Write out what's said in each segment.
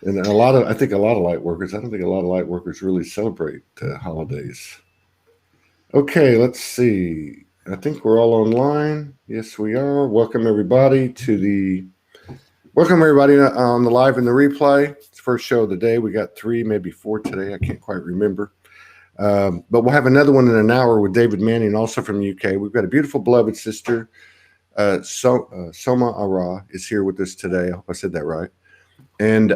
And I think a lot of light workers, I don't think a lot of light workers really celebrate holidays. Okay, let's see. I think we're all online. Yes, we are. Welcome everybody on the live and the replay. It's the first show of the day. We got 3, maybe 4 today. I can't quite remember. But we'll have another one in an hour with David Manning, also from the UK. We've got a beautiful beloved sister, Soma Arah, is here with us today. I hope I said that right. And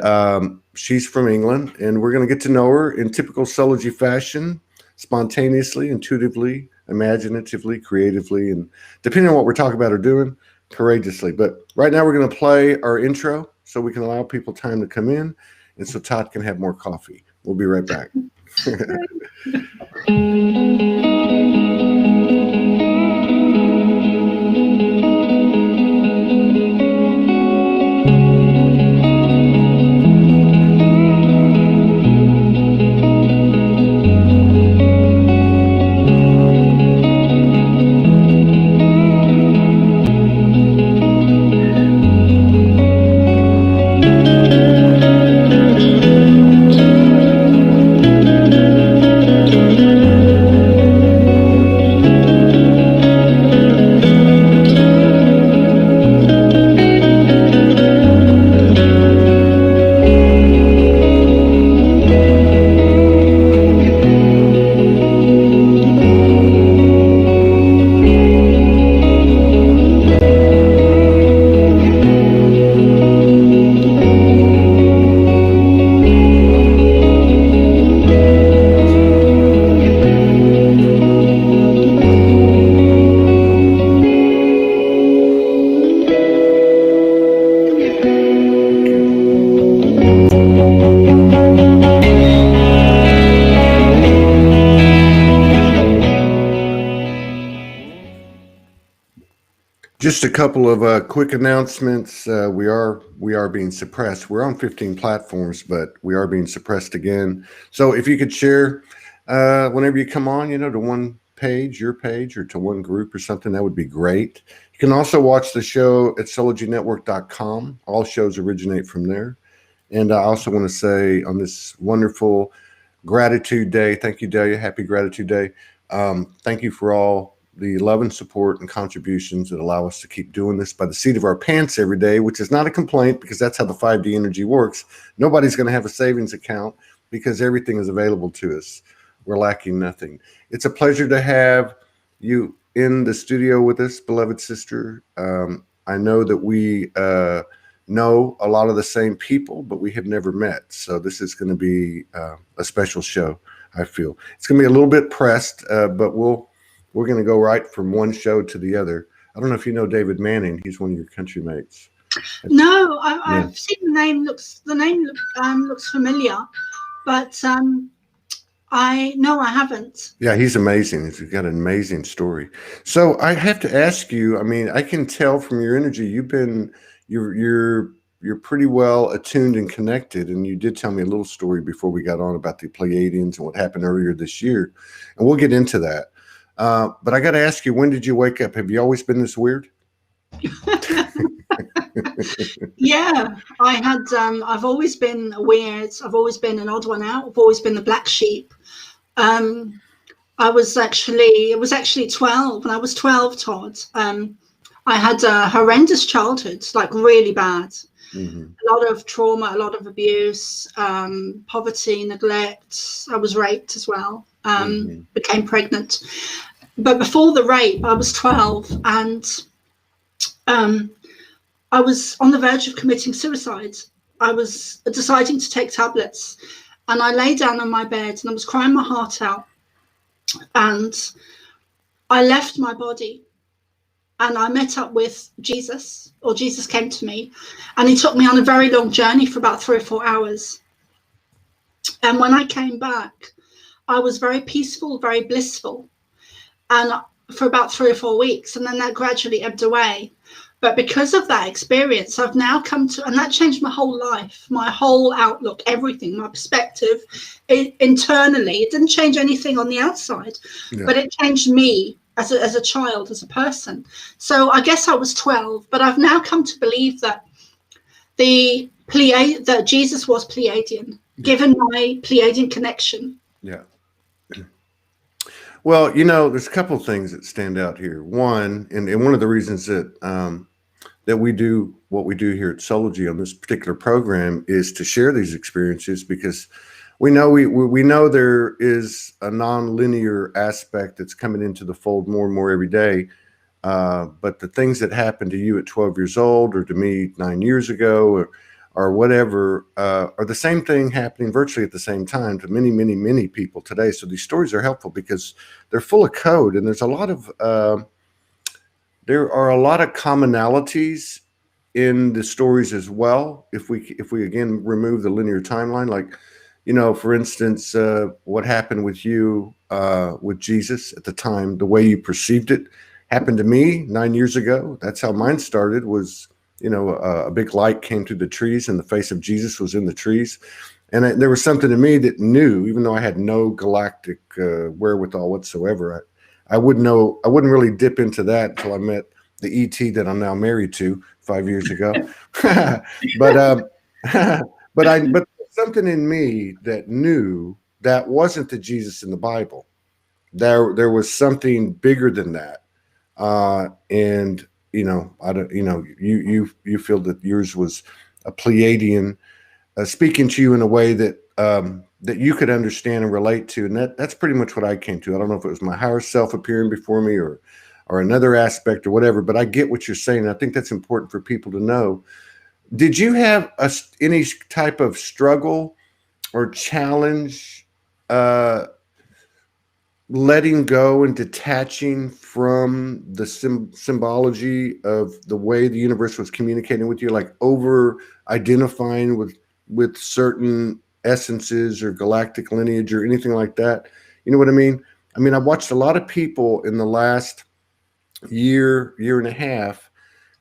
she's from England, and we're going to get to know her in typical Soulology fashion, spontaneously, intuitively, imaginatively, creatively, and depending on what we're talking about or doing, courageously. But right now we're going to play our intro so we can allow people time to come in, and so Todd can have more coffee. We'll be right back. Just a couple of quick announcements. We are being suppressed. We're on 15 platforms, but we are being suppressed again. So if you could share whenever you come on, to one page, your page, or to one group or something, that would be great. You can also watch the show at soulologynetwork.com. All shows originate from there. And I also want to say on this wonderful Gratitude Day, thank you, Delia. Happy Gratitude Day. Thank you for all the love and support and contributions that allow us to keep doing this by the seat of our pants every day, which is not a complaint because that's how the 5D energy works. Nobody's going to have a savings account because everything is available to us. We're lacking nothing. It's a pleasure to have you in the studio with us, beloved sister. I know that we know a lot of the same people, but we have never met. So this is going to be a special show, I feel. It's going to be a little bit pressed, but we're going to go right from one show to the other. I don't know if you know David Manning. He's one of your country mates. No, I've seen the name. The name looks familiar, but I haven't. Yeah, he's amazing. He's got an amazing story. So I have to ask you. I mean, I can tell from your energy you're pretty well attuned and connected. And you did tell me a little story before we got on about the Pleiadians and what happened earlier this year, and we'll get into that. But I got to ask you, when did you wake up? Have you always been this weird? Yeah, I had. I've always been weird. I've always been an odd one out. I've always been the black sheep. It was actually 12. When I was 12, Todd, I had a horrendous childhood, like really bad. Mm-hmm. A lot of trauma, a lot of abuse, poverty, neglect. I was raped as well. Became pregnant. But before the rape, I was 12 and I was on the verge of committing suicide. I was deciding to take tablets and I lay down on my bed and I was crying my heart out and I left my body and I met up with Jesus, or Jesus came to me and he took me on a very long journey for about 3 or 4 hours. And when I came back, I was very peaceful, very blissful. And for about 3 or 4 weeks, and then that gradually ebbed away. But because of that experience, I've now come to, and that changed my whole life, my whole outlook, everything, my perspective internally. It didn't change anything on the outside, but it changed me as a child, as a person. So I guess I was 12, but I've now come to believe that that Jesus was Pleiadian, given my Pleiadian connection. Yeah. Well, you know, there's a couple of things that stand out here. One, and one of the reasons that that we do what we do here at Sology on this particular program is to share these experiences, because we know we know there is a nonlinear aspect that's coming into the fold more and more every day. But the things that happened to you at 12 years old, or to me 9 years ago, or whatever, are the same thing happening virtually at the same time to many, many, many people today. So these stories are helpful because they're full of code, and there's a lot of there are a lot of commonalities in the stories as well. If we again remove the linear timeline, like, you know, for instance, what happened with you with Jesus at the time, the way you perceived it happened to me 9 years ago. That's how mine started. Was, you know, a big light came through the trees, and the face of Jesus was in the trees, and there was something to me that knew, even though I had no galactic wherewithal whatsoever. I wouldn't know. I wouldn't really dip into that until I met the ET that I'm now married to 5 years ago. but but something in me that knew that wasn't the Jesus in the Bible. There was something bigger than that. And you know, I don't. You know, you feel that yours was a Pleiadian speaking to you in a way that that you could understand and relate to, and that's pretty much what I came to. I don't know if it was my higher self appearing before me, or another aspect or whatever, but I get what you're saying. I think that's important for people to know. Did you have any type of struggle or challenge letting go and detaching from the symbology of the way the universe was communicating with you, like over identifying with certain essences or galactic lineage or anything like that? You know what I mean? I mean, I watched a lot of people in the last year and a half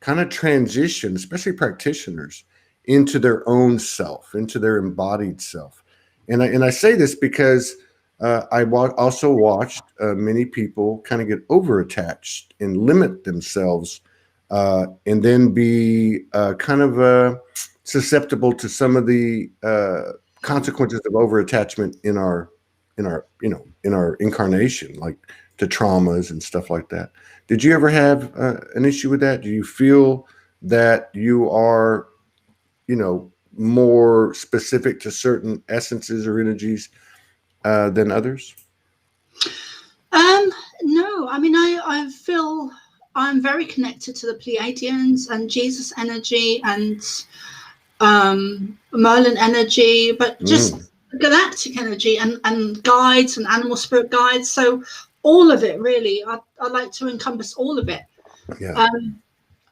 kind of transition, especially practitioners, into their own self, into their embodied self. And I say this because I also watched many people kind of get over-attached and limit themselves, and then be kind of susceptible to some of the consequences of over-attachment in our incarnation, like to traumas and stuff like that. Did you ever have an issue with that? Do you feel that you are, you know, more specific to certain essences or energies than others? No, I mean, I feel I'm very connected to the Pleiadians and Jesus energy and Merlin energy, but just galactic energy and guides and animal spirit guides. So all of it, really, I like to encompass all of it. Yeah.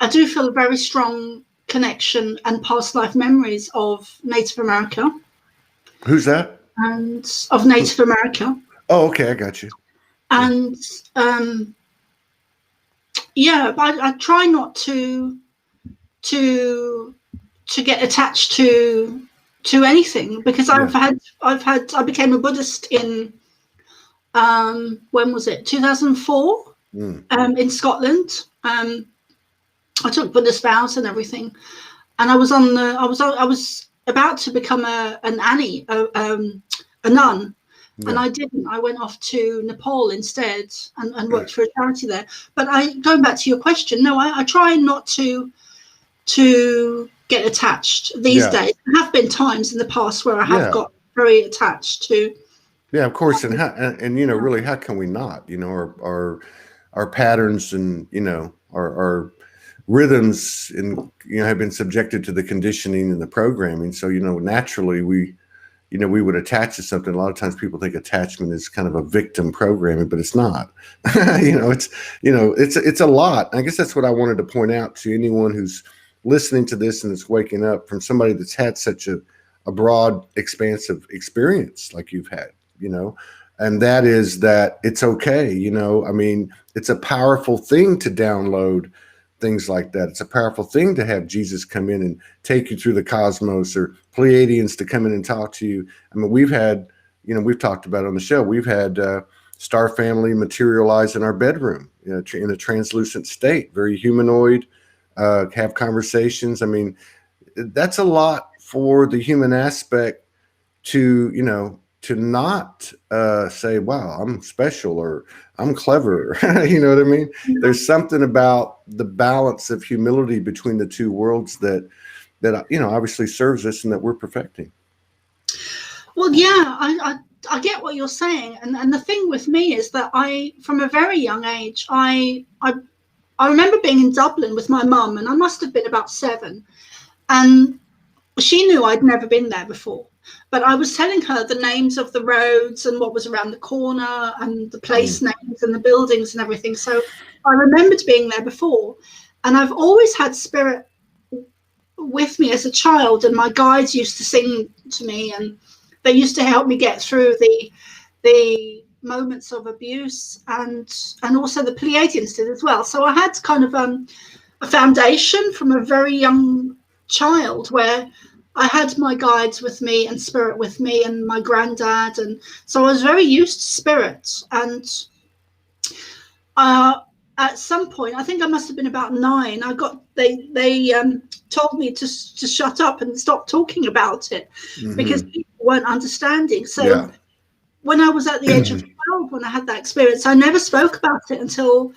I do feel a very strong connection and past life memories of Native America. Who's that? And of Native America. Oh, okay, I got you. And yeah, but I try not to get attached to anything, because I became a Buddhist in when was it, 2004, in Scotland. I took Buddhist vows and everything, and I was about to become an Annie, a nun. Yeah. And I didn't. I went off to Nepal instead and worked for a charity there. But going back to your question, no, I try not to get attached these days. There have been times in the past where I have got very attached to. Yeah, of course. And you know, really, how can we not? You know, our patterns and, you know, our rhythms and, you know, have been subjected to the conditioning and the programming. So, you know, naturally we would attach to something. A lot of times people think attachment is kind of a victim programming, but it's not. It's a lot. I guess that's what I wanted to point out to anyone who's listening to this and is waking up from somebody that's had such a broad, expansive experience like you've had, you know, and that is that it's okay. You know, I mean, it's a powerful thing to download things like that. It's a powerful thing to have Jesus come in and take you through the cosmos, or Pleiadians to come in and talk to you. I mean, we've had, you know, we've talked about it on the show, we've had Star Family materialize in our bedroom, you know, in a translucent state, very humanoid, have conversations. I mean, that's a lot for the human aspect to, to not say, wow, I'm special or I'm clever. You know what I mean? There's something about the balance of humility between the two worlds that obviously serves us and that we're perfecting. Well, yeah, I get what you're saying, and the thing with me is that from a very young age, I remember being in Dublin with my mum, and I must have been about 7, and she knew I'd never been there before, but I was telling her the names of the roads and what was around the corner and the place names and the buildings and everything. So I remembered being there before, and I've always had spirit with me as a child, and my guides used to sing to me, and they used to help me get through the moments of abuse, and also the Pleiadians did as well. So I had kind of a foundation from a very young child where I had my guides with me and spirit with me and my granddad, and so I was very used to spirit. And at some point, I think I must have been about 9, they told me to shut up and stop talking about it, because people weren't understanding. So when I was at the age of 12, when I had that experience, I never spoke about it until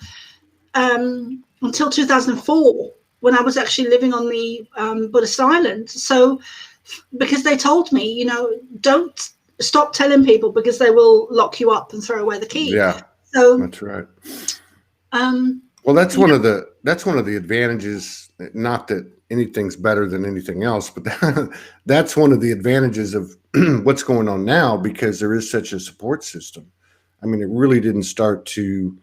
2004, when I was actually living on the Buddhist island. So because they told me, don't stop telling people, because they will lock you up and throw away the key. Yeah, so that's right. Well, that's one of the advantages, not that anything's better than anything else, but that's one of the advantages of what's going on now, because there is such a support system. I mean, it really didn't start to,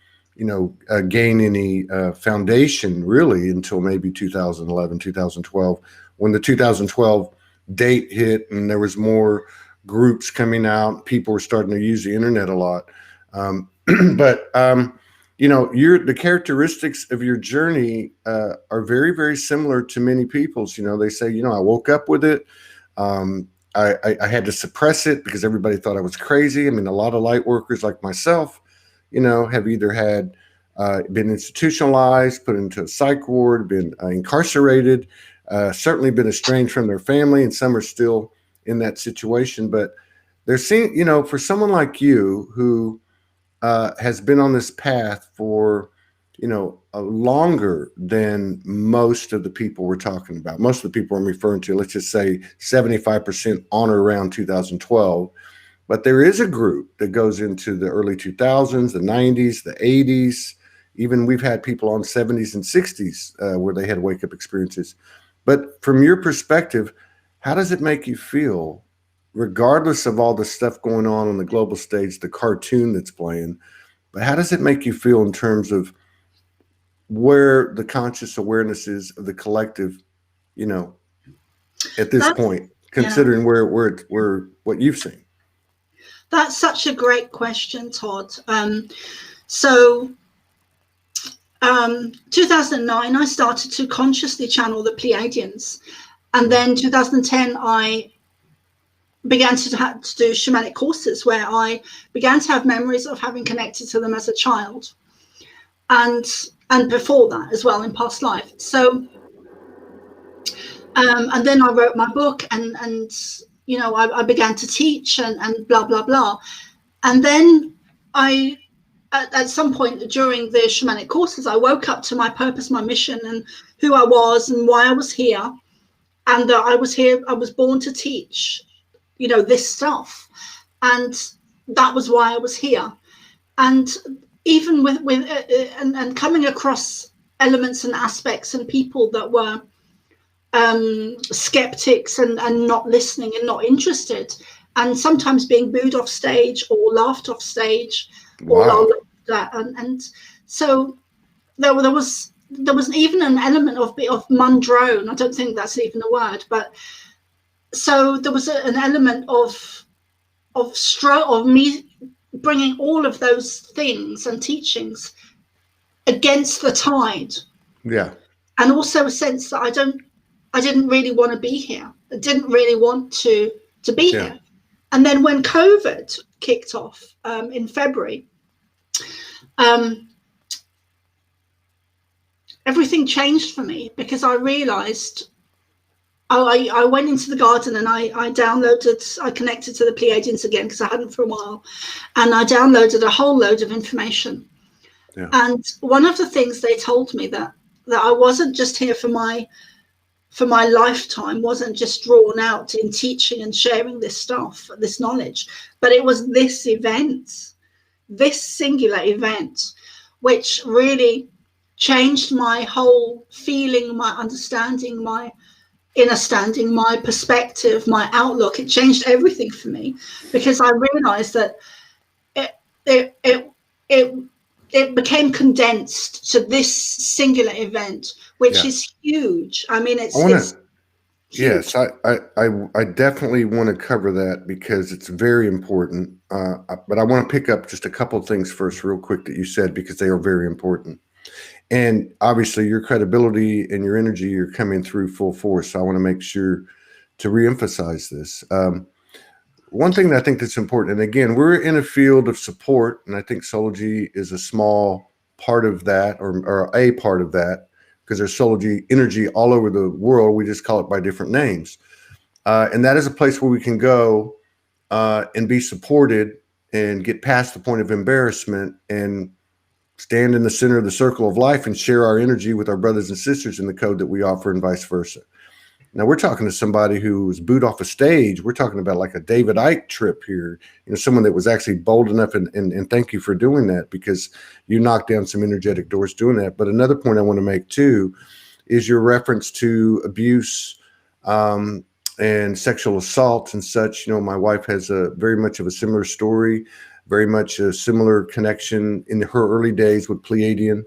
gain any foundation really until maybe 2011, 2012, when the 2012 date hit and there was more groups coming out. People were starting to use the internet a lot. But the characteristics of your journey are very, very similar to many people's. They say, I woke up with it. I had to suppress it because everybody thought I was crazy. I mean, a lot of light workers like myself, have either had been institutionalized, put into a psych ward, been incarcerated, certainly been estranged from their family, and some are still in that situation. But they're seeing, for someone like you who has been on this path for, longer than most of the people we're talking about. Most of the people I'm referring to, let's just say 75% on or around 2012. But there is a group that goes into the early 2000s, the 90s, the 80s. Even we've had people on 70s and 60s where they had wake-up experiences. But from your perspective, how does it make you feel, regardless of all the stuff going on the global stage, the cartoon that's playing, but how does it make you feel in terms of where the conscious awareness is of the collective, at this point, considering where what you've seen? That's such a great question, Todd. 2009, I started to consciously channel the Pleiadians. And then 2010, I began to do shamanic courses where I began to have memories of having connected to them as a child. And before that as well, in past life. So, and then I wrote my book, and I began to teach and blah, blah, blah. And then at some point during the shamanic courses, I woke up to my purpose, my mission, and who I was and why I was here. And that I was born to teach, this stuff. And that was why I was here. And even with coming across elements and aspects and people that were skeptics and not listening and not interested, and sometimes being booed off stage or laughed off stage. Wow. Or that, and so there was even an element of mundrone. I don't think that's even a word, but so there was an element of me bringing all of those things and teachings against the tide. Yeah. And also a sense that I didn't really want to be here. I didn't really want to be here. And then when COVID kicked off in February, everything changed for me, because I realized I went into the garden and I connected to the Pleiadians again because I hadn't for a while, and I downloaded a whole load of information. Yeah. And one of the things they told me that I wasn't just here for my lifetime, wasn't just drawn out in teaching and sharing this stuff, this knowledge, but it was this event, this singular event, which really changed my whole feeling, my understanding, my inner standing, my perspective, my outlook. It changed everything for me because I realized that it became condensed to this singular event, which is huge. I mean, it's huge. Yes, I definitely want to cover that because it's very important. But I want to pick up just a couple of things first, real quick, that you said, because they are very important. And obviously, your credibility and your energy are coming through full force. So I want to make sure to reemphasize this. One thing that I think that's important, and again, we're in a field of support, and I think Soulology is a small part of that, or a part of that, because there's Soulology energy all over the world. We just call it by different names. And that is a place where we can go and be supported and get past the point of embarrassment and stand in the center of the circle of life and share our energy with our brothers and sisters in the code that we offer, and vice versa. Now we're talking to somebody who was booed off a stage. We're talking about like a David Icke trip here, someone that was actually bold enough, and thank you for doing that, because you knocked down some energetic doors doing that. But another point I want to make too is your reference to abuse and sexual assault and such. My wife has a very much of a similar story, very much a similar connection in her early days with Pleiadian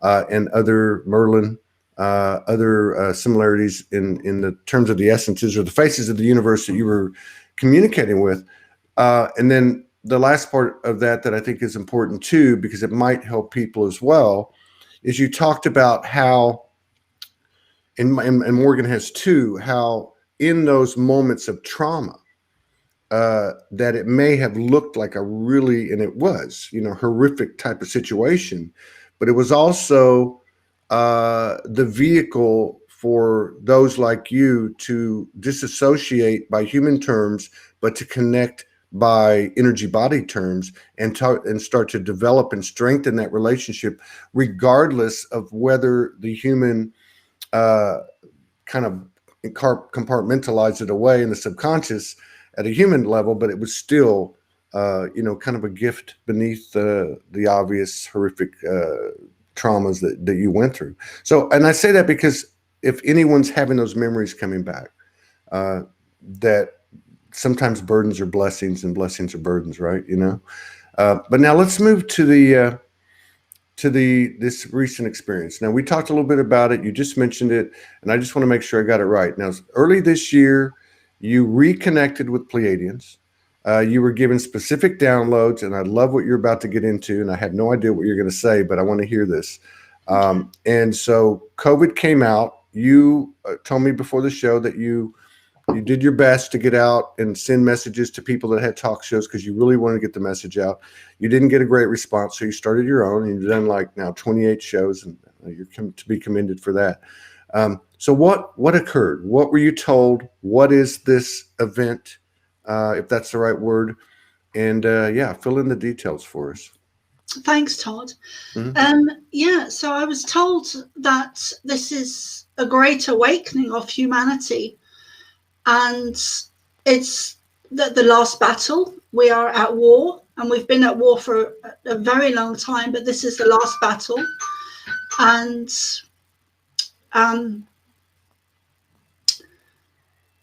and other Merlin, other similarities in the terms of the essences or the faces of the universe that you were communicating with. And then the last part of that I think is important too, because it might help people as well, is you talked about how, and Morgan has too, how in those moments of trauma, that it may have looked like a really, and it was, horrific type of situation, but it was also the vehicle for those like you to disassociate by human terms, but to connect by energy body terms, and start to develop and strengthen that relationship, regardless of whether the human kind of compartmentalized it away in the subconscious at a human level, but it was still, kind of a gift beneath the obvious horrific traumas that you went through. So, and I say that because if anyone's having those memories coming back, that sometimes burdens are blessings and blessings are burdens, right? But now let's move to this recent experience. Now, we talked a little bit about it. You just mentioned it, and I just want to make sure I got it right. Now, early this year, you reconnected with Pleiadians. You were given specific downloads, and I love what you're about to get into, and I had no idea what you're going to say, but I want to hear this. And so COVID came out. You told me before the show that you did your best to get out and send messages to people that had talk shows because you really wanted to get the message out. You didn't get a great response, so you started your own, and you've done like now 28 shows, and you're to be commended for that. So what occurred? What were you told? What is this event, if that's the right word? And fill in the details for us. Thanks, Todd. Mm-hmm. So I was told that this is a great awakening of humanity, and it's the last battle. We are at war, and we've been at war for a very long time, but this is the last battle. And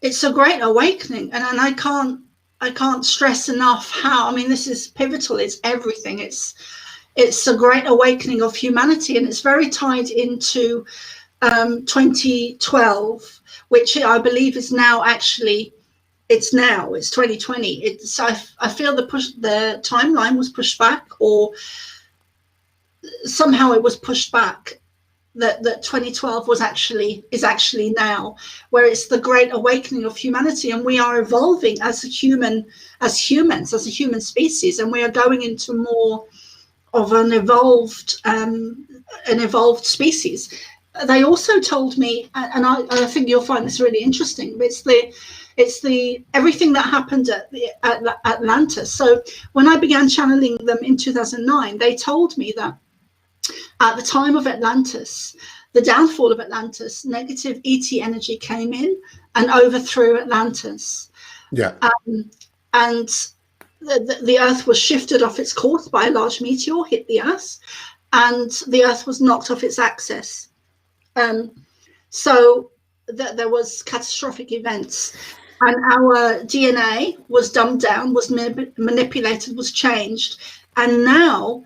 it's a great awakening, and I can't stress enough how, this is pivotal. It's everything. It's a great awakening of humanity, and it's very tied into 2012, which I believe is now it's 2020. I feel the timeline was pushed back, or somehow it was pushed back. That 2012 is actually now, where it's the great awakening of humanity, and we are evolving as a human species, and we are going into more of an evolved species. they also told me, and I think you'll find this really interesting. It's the everything that happened at Atlantis. So when I began channeling them in 2009, they told me that at the time of Atlantis, the downfall of Atlantis, negative ET energy came in and overthrew Atlantis. Yeah. And the Earth was shifted off its course by a large meteor, hit the Earth, and the Earth was knocked off its axis. So there was catastrophic events, and our DNA was dumbed down, was manipulated, was changed. And now,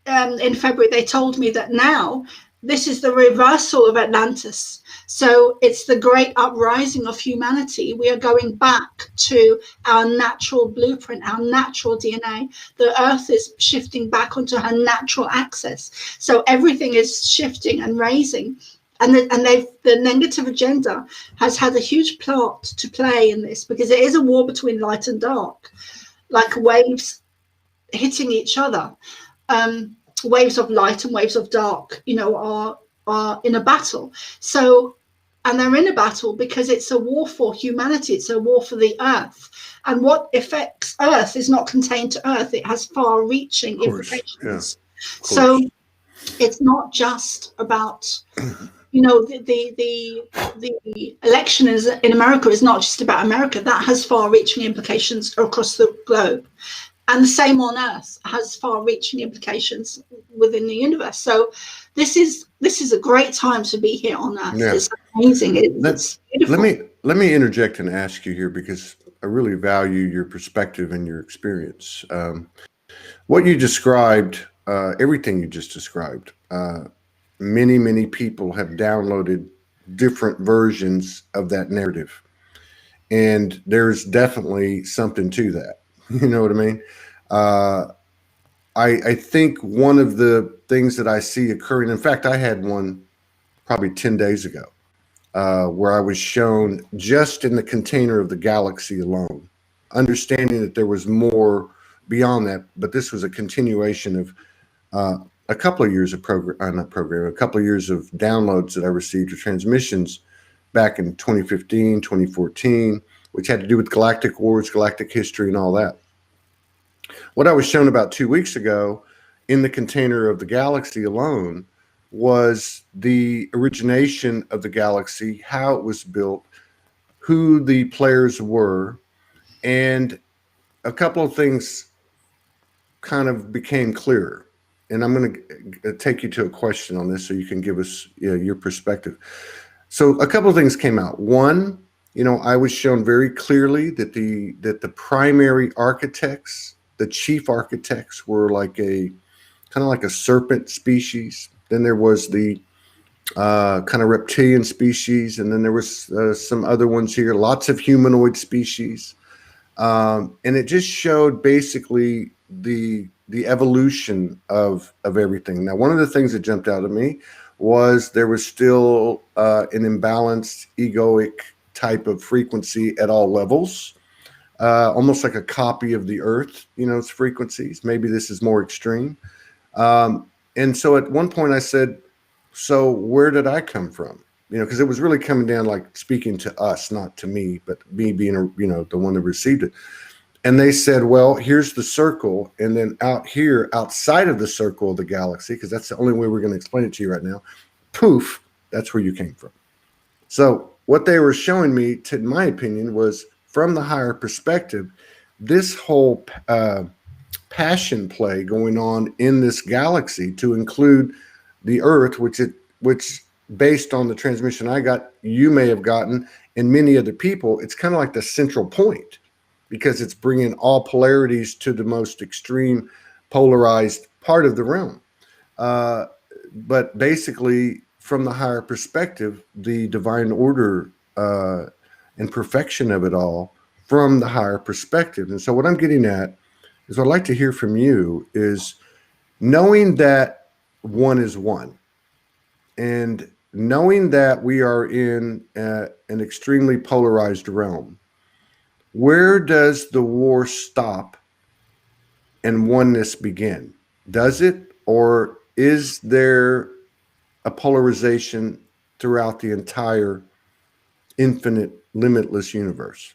in February, they told me that now this is the reversal of Atlantis. So it's the great uprising of humanity. We are going back to our natural blueprint, our natural DNA. The Earth is shifting back onto her natural axis. So everything is shifting and raising. And the negative agenda has had a huge part to play in this, because it is a war between light and dark, like waves hitting each other. Waves of light and waves of dark, are in a battle. So, and they're in a battle because it's a war for humanity. It's a war for the Earth. And what affects Earth is not contained to Earth. It has far-reaching implications. Yeah. So it's not just about, the election in America is not just about America. That has far-reaching implications across the globe. And the same on Earth has far-reaching implications within the universe. So this is a great time to be here on Earth. Yeah. It's amazing. It's beautiful. Let me interject and ask you here, because I really value your perspective and your experience. What you described, everything you just described, many people have downloaded different versions of that narrative, and there's definitely something to that. You know what I mean? I think one of the things that I see occurring, in fact, I had one probably 10 days ago, where I was shown just in the container of the galaxy alone, understanding that there was more beyond that, but this was a continuation of a couple of years of a couple of years of downloads that I received, or transmissions back in 2015, 2014, which had to do with galactic wars, galactic history, and all that. What I was shown about 2 weeks ago in the container of the galaxy alone was the origination of the galaxy, how it was built, who the players were, and a couple of things kind of became clearer. And I'm going to take you to a question on this so you can give us your perspective. So a couple of things came out. One, I was shown very clearly that the primary architects, the chief architects, were kind of like a serpent species. Then there was the kind of reptilian species, and then there was some other ones here, lots of humanoid species, and it just showed basically the evolution of everything. Now, one of the things that jumped out at me was there was still an imbalanced egoic type of frequency at all levels, almost like a copy of the Earth, its frequencies. Maybe this is more extreme. And so at one point I said, so where did I come from? Because it was really coming down, like speaking to us, not to me, but me being, the one that received it. And they said, well, here's the circle. And then out here, outside of the circle of the galaxy, because that's the only way we're going to explain it to you right now, poof, that's where you came from. So what they were showing me, in my opinion, was from the higher perspective, this whole passion play going on in this galaxy to include the Earth, which based on the transmission I got, you may have gotten, and many other people, it's kind of like the central point, because it's bringing all polarities to the most extreme polarized part of the realm. But basically, from the higher perspective, the divine order and perfection of it all from the higher perspective. And so what I'm getting at is, what I'd like to hear from you is knowing that one is one, and knowing that we are in an extremely polarized realm. Where does the war stop and oneness begin? Does it, or is there a polarization throughout the entire infinite, limitless universe?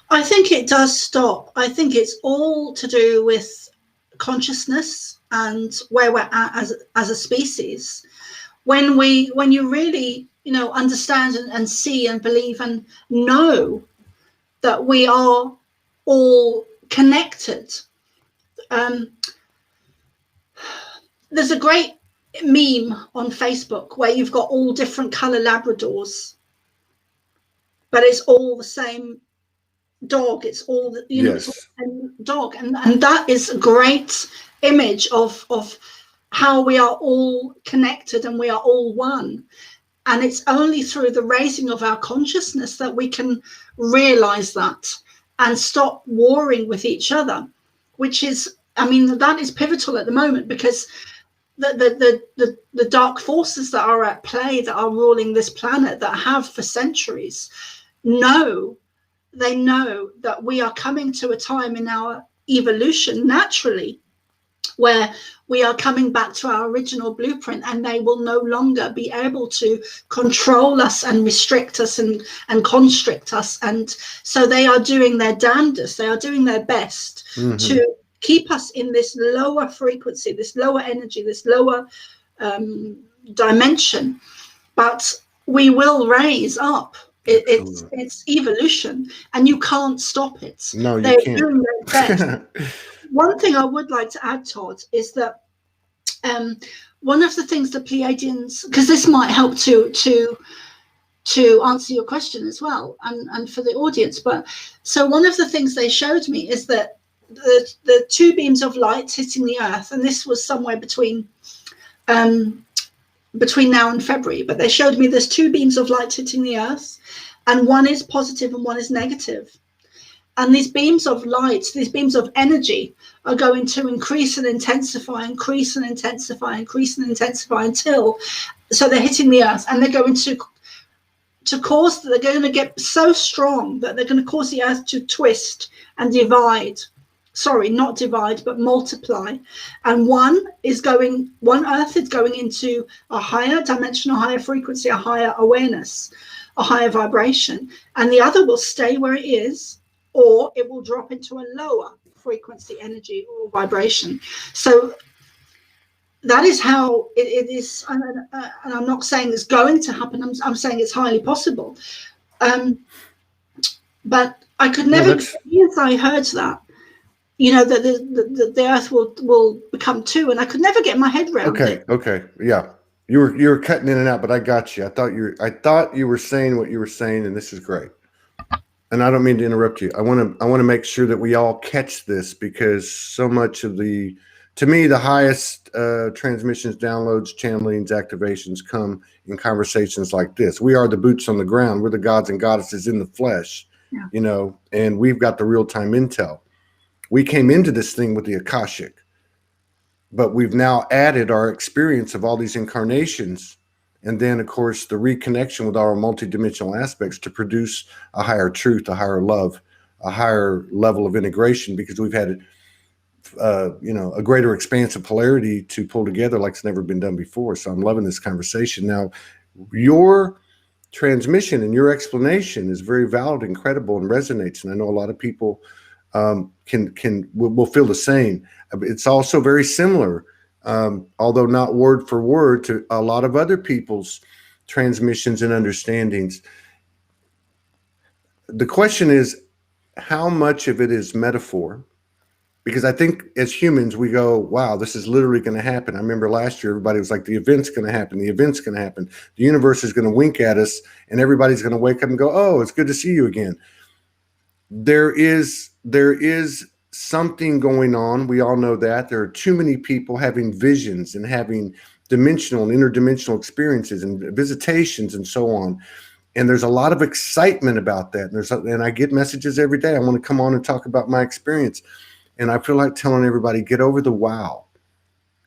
I think it does stop. I think it's all to do with consciousness and where we're at as a species. When you really, understand and see and believe and know that we are all connected. There's a great meme on Facebook where you've got all different color Labradors, but it's all the same dog. It's all the, it's all the same dog, and that is a great image of how we are all connected and we are all one. And it's only through the raising of our consciousness that we can realize that and stop warring with each other, which is, that is pivotal at the moment, because the dark forces that are at play, that are ruling this planet, that have for centuries, know that we are coming to a time in our evolution naturally where we are coming back to our original blueprint, and they will no longer be able to control us and restrict us and constrict us. And so they are doing their damnedest, they are doing their best to keep us in this lower frequency, this lower energy, this lower dimension. But we will raise up. It's evolution, and you can't stop it. No, you They're can't. doing their best. One thing I would like to add, Todd, is that one of the things the Pleiadians, because this might help to answer your question as well, and for the audience. But so one of the things they showed me is that the two beams of light hitting the Earth, and this was somewhere between now and February, but they showed me there's two beams of light hitting the Earth, and one is positive and one is negative. And these beams of light, these beams of energy, are going to increase and intensify, increase and intensify, increase and intensify until, so they're hitting the Earth, and they're going to cause, they're going to get so strong that they're going to cause the Earth to twist and divide. Sorry, not divide, but multiply. And one Earth is going into a higher dimension, a higher frequency, a higher awareness, a higher vibration, and the other will stay where it is, or it will drop into a lower frequency, energy, or vibration. So that is how it is. And I'm not saying it's going to happen. I'm saying it's highly possible. But I could never, yes, I heard that, that the Earth will become two, and I could never get my head around it. Okay, yeah. You were cutting in and out, but I got you. I thought you were saying what you were saying, and this is great. And I don't mean to interrupt you. I want to make sure that we all catch this, because so much of to me, the highest transmissions, downloads, channelings, activations come in conversations like this. We are the boots on the ground. We're the gods and goddesses in the flesh, and we've got the real-time intel. We came into this thing with the Akashic, but we've now added our experience of all these incarnations, and then, of course, the reconnection with our multidimensional aspects to produce a higher truth, a higher love, a higher level of integration, because we've had, a greater expanse of polarity to pull together like it's never been done before. So I'm loving this conversation. Now, your transmission and your explanation is very valid and credible and resonates. And I know a lot of people will feel the same. It's also very similar, although not word for word, to a lot of other people's transmissions and understandings. The question is, how much of it is metaphor? Because I think as humans, we go, wow, this is literally going to happen. I remember last year, everybody was like, the event's going to happen. The event's going to happen. The universe is going to wink at us, and everybody's going to wake up and go, oh, it's good to see you again. There is something going on. We all know that. There are too many people having visions and having dimensional and interdimensional experiences and visitations and so on. And there's a lot of excitement about that. And I get messages every day. I want to come on and talk about my experience. And I feel like telling everybody, get over the wow.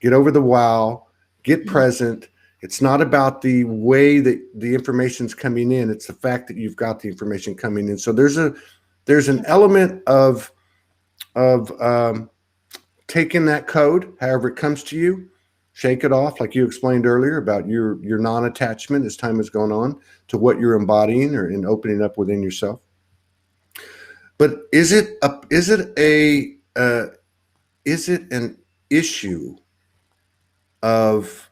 Get over the wow. Get present. It's not about the way that the information's coming in. It's the fact that you've got the information coming in. So there's an element of taking that code, however it comes to you, shake it off, like you explained earlier about your non-attachment as time has gone on to what you're embodying or in opening up within yourself. But is it an issue of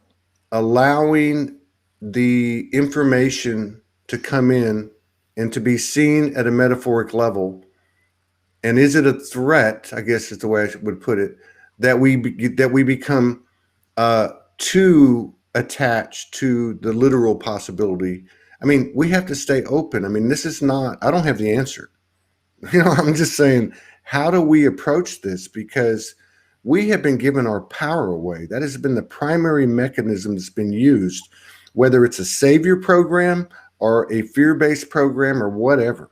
allowing the information to come in and to be seen at a metaphoric level? And is it a threat, I guess is the way I would put it, that we become too attached to the literal possibility? I mean, we have to stay open. I mean, this is not, I don't have the answer. I'm just saying, how do we approach this? Because we have been given our power away. That has been the primary mechanism that's been used, whether it's a savior program or a fear-based program or whatever.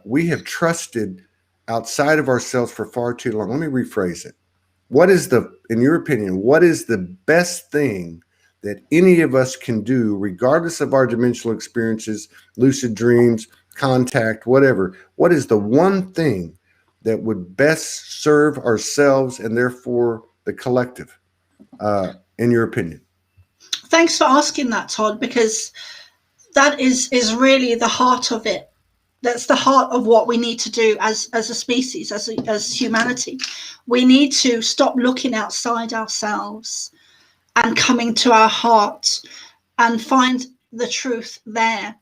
We have trusted outside of ourselves for far too long. Let me rephrase it. In your opinion, what is the best thing that any of us can do, regardless of our dimensional experiences, lucid dreams, contact, whatever? What is the one thing that would best serve ourselves and therefore the collective, in your opinion? Thanks for asking that, Todd, because that is really the heart of it. That's the heart of what we need to do as a species, as humanity. We need to stop looking outside ourselves and coming to our heart and find the truth there,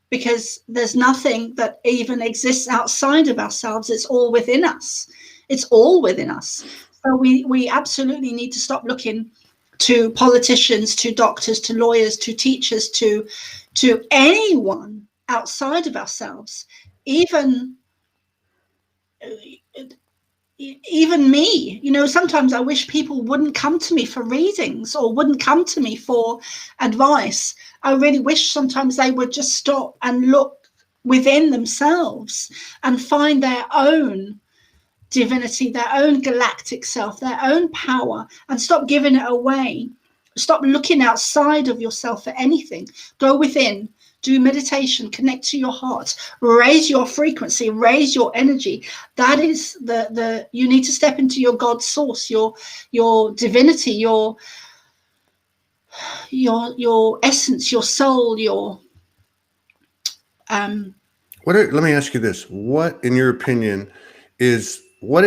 because there's nothing that even exists outside of ourselves. It's all within us. It's all within us. So we absolutely need to stop looking to politicians, to doctors, to lawyers, to teachers, to anyone outside of ourselves, even me. Sometimes I wish people wouldn't come to me for readings or wouldn't come to me for advice. I really wish sometimes they would just stop and look within themselves and find their own divinity, their own galactic self, their own power, and stop giving it away. Stop looking outside of yourself for anything. Go within, do meditation, connect to your heart, raise your frequency, raise your energy. That is you need to step into your God source, your divinity, your essence, your soul, let me ask you this. What, in your opinion, what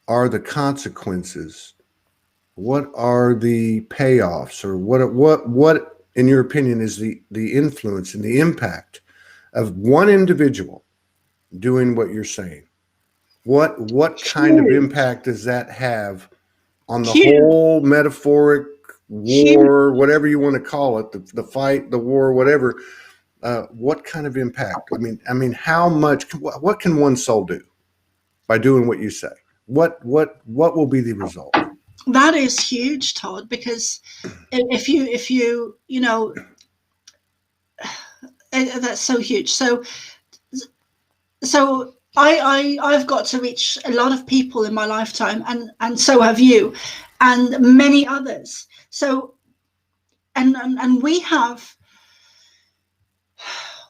are the consequences? What are the payoffs, or what in your opinion is the influence and the impact of one individual doing what you're saying? What kind of impact does that have on the whole metaphoric war, whatever you want to call it, the fight, the war, whatever? What kind of impact? I mean, how much? What can one soul do by doing what you say? What will be the result? That is huge, Todd, because if you that's so huge. So I've got to reach a lot of people in my lifetime, and so have you, and many others. So and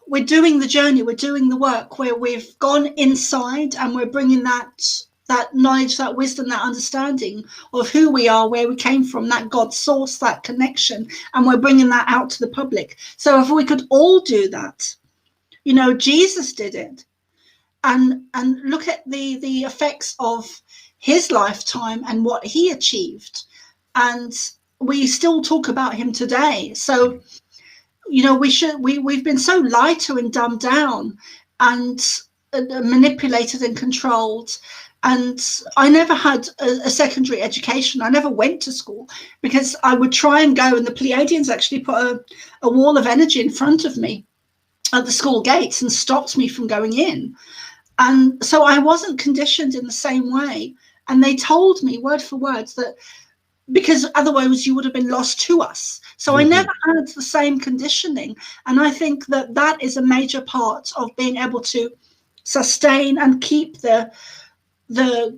we're doing the journey, we're doing the work where we've gone inside and we're bringing that knowledge, that wisdom, that understanding of who we are, where we came from, that God source, that connection, and we're bringing that out to the public. So if we could all do that, Jesus did it, and look at the effects of his lifetime and what he achieved, and we still talk about him today. So we've been so lighter and dumbed down and manipulated and controlled. And I never had a secondary education. I never went to school because I would try and go, and the Pleiadians actually put a wall of energy in front of me at the school gates and stopped me from going in. And so I wasn't conditioned in the same way. And they told me word for word that because otherwise you would have been lost to us. So I never had the same conditioning. And I think that is a major part of being able to sustain and keep the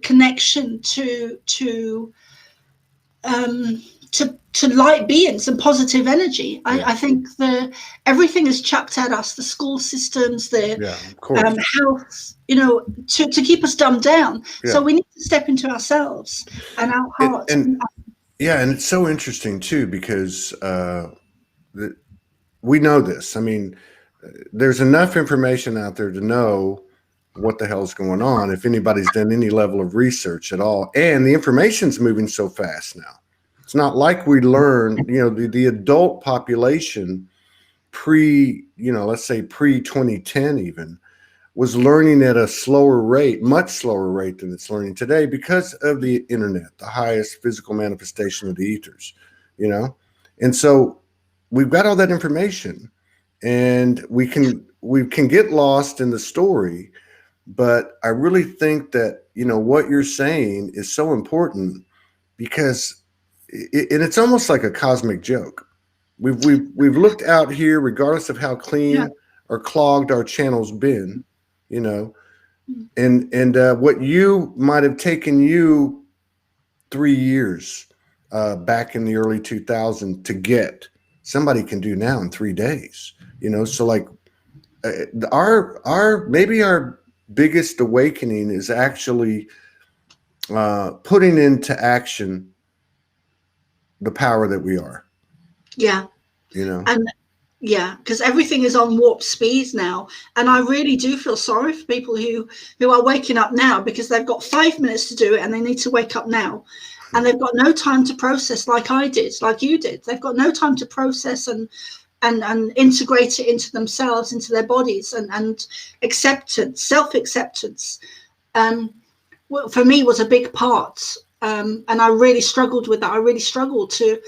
connection to light beings and positive energy. I think everything is chucked at us, the school systems, the health, to keep us dumbed down. So we need to step into ourselves and our hearts. Yeah, and it's so interesting too because we know this. I mean, there's enough information out there to know what the hell's going on if anybody's done any level of research at all. And the information's moving so fast now. It's not like we learned, the adult population pre, let's say pre 2010 even was learning at a slower rate, much slower rate than it's learning today because of the internet, the highest physical manifestation of the ethers, you know? And so we've got all that information and we can get lost in the story, but I really think that, what you're saying is so important because and it's almost like a cosmic joke. We've looked out here regardless of how Yeah. clean or clogged our channel's been, you know, Mm. and what you might have taken you 3 years back in the early 2000s to get, somebody can do now in 3 days. So like our maybe our biggest awakening is actually putting into action the power that we are. Yeah. You know. And yeah, because everything is on warp speed now, and I really do feel sorry for people who are waking up now because they've got 5 minutes to do it and they need to wake up now, and they've got no time to process like I did, like you did. They've got no time to process and integrate it into themselves, into their bodies, and acceptance, self-acceptance. For me was a big part, and I really struggled with that. I really struggled to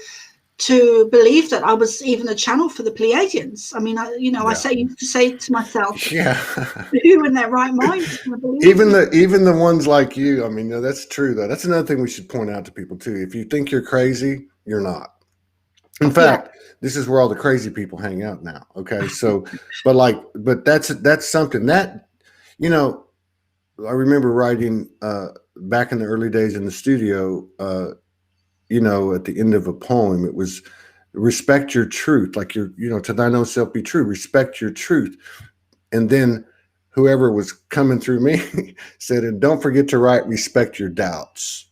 believe that I was even a channel for the Pleiadians. I mean, I used to say to myself, Yeah. who in their right mind is going to believe even me? the ones like you. I mean, that's true though. That's another thing we should point out to people too. If you think you're crazy, you're not. In Yeah, fact, this is where all the crazy people hang out now. Okay, so but that's something that you know. I remember writing back in the early days in the studio. At the end of a poem, it was respect your truth, like to thine own self be true. Respect your truth, and then whoever was coming through me said, and don't forget to write respect your doubts.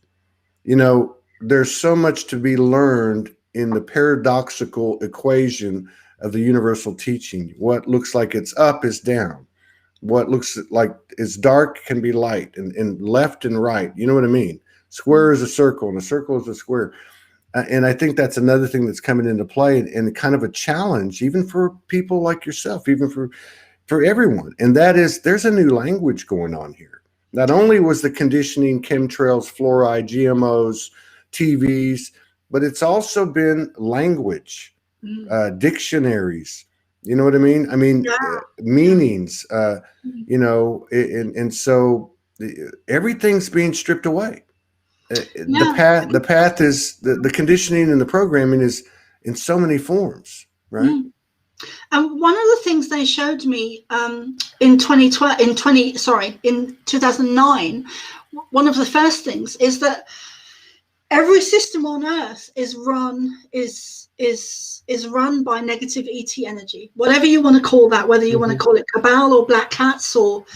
There's so much to be learned in the paradoxical equation of the universal teaching. What looks like it's up is down. What looks like it's dark can be light, and left and right. You know what I mean? Square is a circle, and a circle is a square. And I think that's another thing that's coming into play, and kind of a challenge, even for people like yourself, even for everyone. And that is, there's a new language going on here. Not only was the conditioning, chemtrails, fluoride, GMOs, TVs, but it's also been language, dictionaries. You know what I mean? I mean, yeah, meanings. And so everything's being stripped away. The yeah. path is the conditioning and the programming is in so many forms, right? Mm. And one of the things they showed me in 2012, in 2009, one of the first things is that every system on Earth is run by negative ET energy, whatever you want to call that, whether you want to call it cabal or black cats or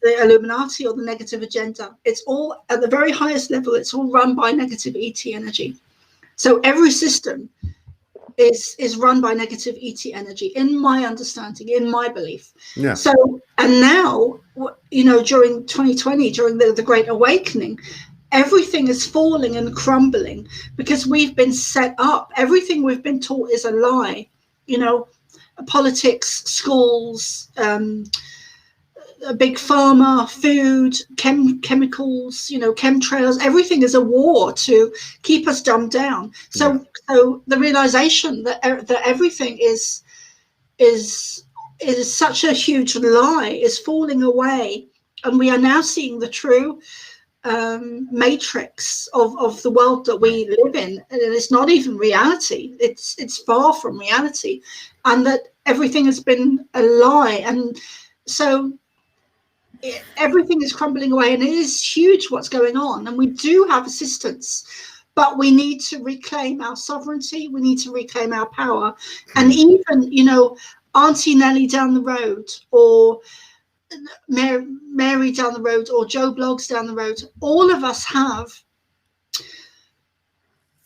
the Illuminati or the negative agenda. It's all at the very highest level. It's all run by negative ET energy. So every system is run by negative ET energy, in my understanding, in my belief. Yeah. So, and now, during 2020, during the Great Awakening, everything is falling and crumbling because we've been set up. Everything we've been taught is a lie. Politics, schools, big pharma, food, chemicals, chemtrails, everything is a war to keep us dumbed down. So the realization that everything is such a huge lie is falling away, and we are now seeing the true matrix of the world that we live in, and it's not even reality. It's far from reality, and that everything has been a lie, and so everything is crumbling away, and it is huge what's going on, and we do have assistance, but we need to reclaim our sovereignty. We need to reclaim our power. And even Auntie Nellie down the road, or Mary down the road, or Joe Blogs down the road, all of us have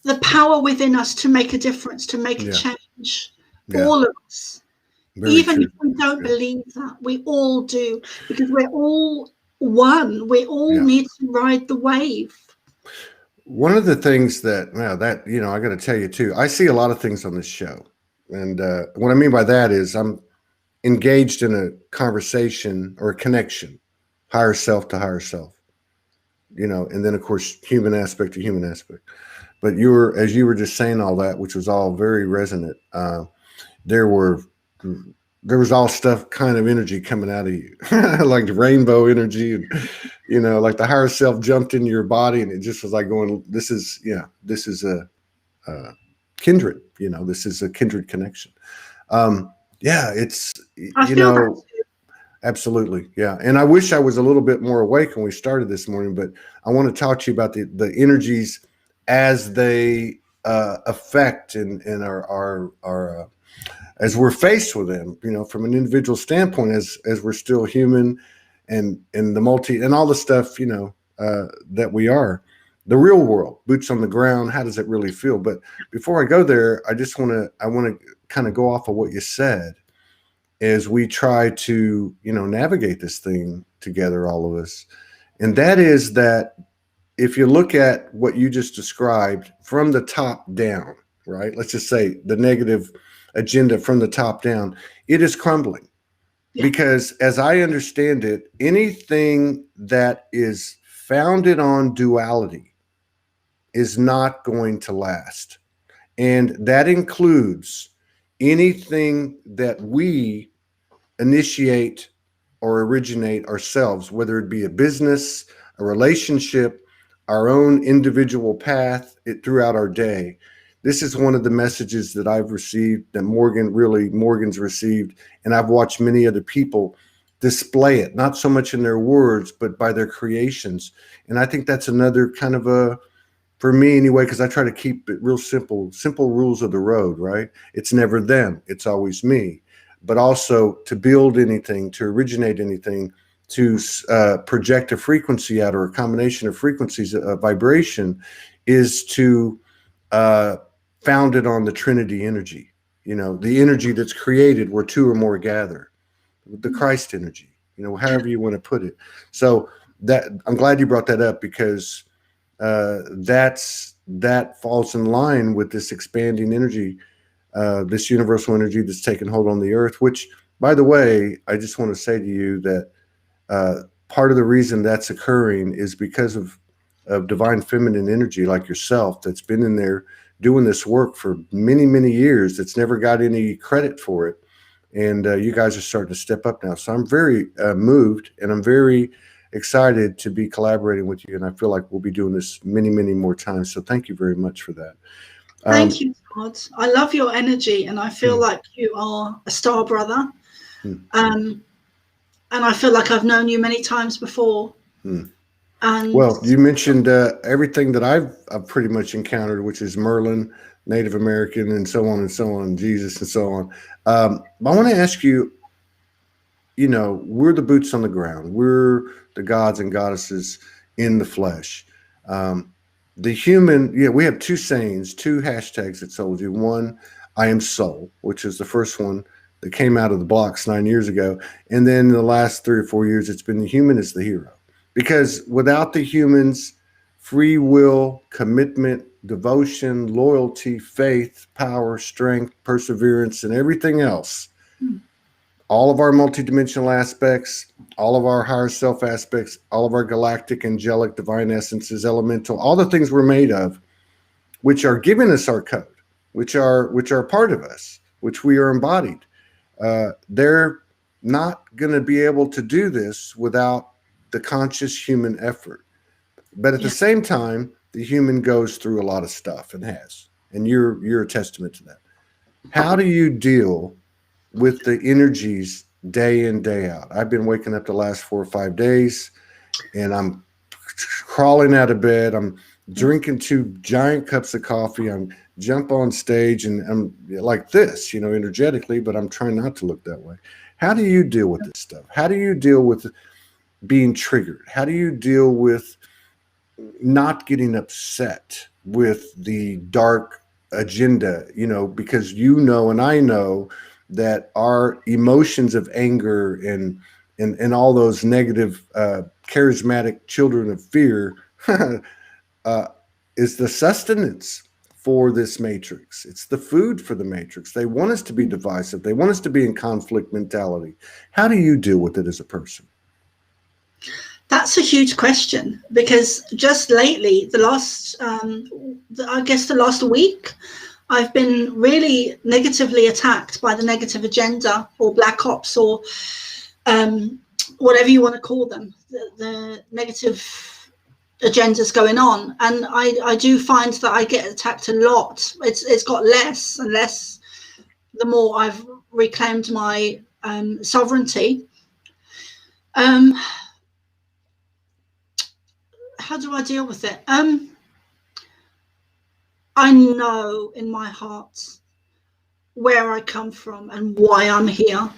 the power within us to make a difference, to make a Yeah. change, Yeah. all of us. Very Even true. if we don't Yeah. believe that, we all do, because we're all one. We all Yeah. need to ride the wave. One of the things that, I got to tell you too, I see a lot of things on this show. And what I mean by that is I'm engaged in a conversation or a connection, higher self to higher self, and then of course, human aspect to human aspect. But as you were just saying all that, which was all very resonant, there were, there was all stuff kind of energy coming out of you, like the rainbow energy, and like the higher self jumped into your body, and it just was like going, this is a kindred, this is a kindred connection. It's I feel that too. absolutely, yeah. And I wish I was a little bit more awake when we started this morning, but I want to talk to you about the energies as they affect and our as we're faced with them, from an individual standpoint, as we're still human, and the multi and all the stuff, that we are, the real world, boots on the ground. How does it really feel? But before I go there, I want to kind of go off of what you said as we try to, navigate this thing together, all of us. And that is that if you look at what you just described from the top down, right? Let's just say the negative agenda from the top down, it is crumbling. Yeah. Because as I understand it, anything that is founded on duality is not going to last. And that includes anything that we initiate or originate ourselves, whether it be a business, a relationship, our own individual path throughout our day. This is one of the messages that I've received, that Morgan's received, and I've watched many other people display it, not so much in their words, but by their creations. And I think that's another kind of for me anyway, because I try to keep it real simple rules of the road, right? It's never them, it's always me. But also to build anything, to originate anything, to project a frequency out, or a combination of frequencies, a vibration, is to found it on the Trinity energy, the energy that's created where two or more gather, the Christ energy, however you want to put it. So that I'm glad you brought that up, because that falls in line with this expanding energy, this universal energy that's taken hold on the earth, which, by the way, I just want to say to you that part of the reason that's occurring is because of divine feminine energy like yourself, that's been in there doing this work for many, many years, that's never got any credit for it. And you guys are starting to step up now. So I'm very moved, and I'm very excited to be collaborating with you. And I feel like we'll be doing this many, many more times. So thank you very much for that. Thank you, Todd. I love your energy, and I feel like you are a star brother. And I feel like I've known you many times before. And well, you mentioned everything that I've pretty much encountered, which is Merlin, Native American, and so on, Jesus, and so on. I want to ask you, we're the boots on the ground. We're the gods and goddesses in the flesh. The human, we have two sayings, two hashtags at Soul. One, I am soul, which is the first one that came out of the blocks 9 years ago. And then in the last 3 or 4 years, it's been the human is the hero. Because without the humans, free will, commitment, devotion, loyalty, faith, power, strength, perseverance, and everything else, all of our multidimensional aspects, all of our higher self aspects, all of our galactic, angelic, divine essences, elemental, all the things we're made of, which are giving us our code, which are part of us, which we are embodied. They're not going to be able to do this without the conscious human effort. But at the same time, the human goes through a lot of stuff, and has, and you're a testament to that. How do you deal with the energies day in, day out? I've been waking up the last 4 or 5 days, and I'm crawling out of bed. I'm drinking 2 giant cups of coffee. I'm jump on stage, and I'm like this, energetically, but I'm trying not to look that way. How do you deal with this stuff? How do you deal with being triggered? How do you deal with not getting upset with the dark agenda, because and I know that our emotions of anger and all those negative charismatic children of fear uh, is the sustenance for this matrix. It's the food for the matrix. They want us to be divisive. They want us to be in conflict mentality. How do you deal with it as a person? That's a huge question, because just lately, the last week, I've been really negatively attacked by the negative agenda, or black ops, or whatever you want to call them, the negative agendas going on. And I do find that I get attacked a lot. It's got less and less the more I've reclaimed my sovereignty. How do I deal with it? I know in my heart where I come from and why I'm here.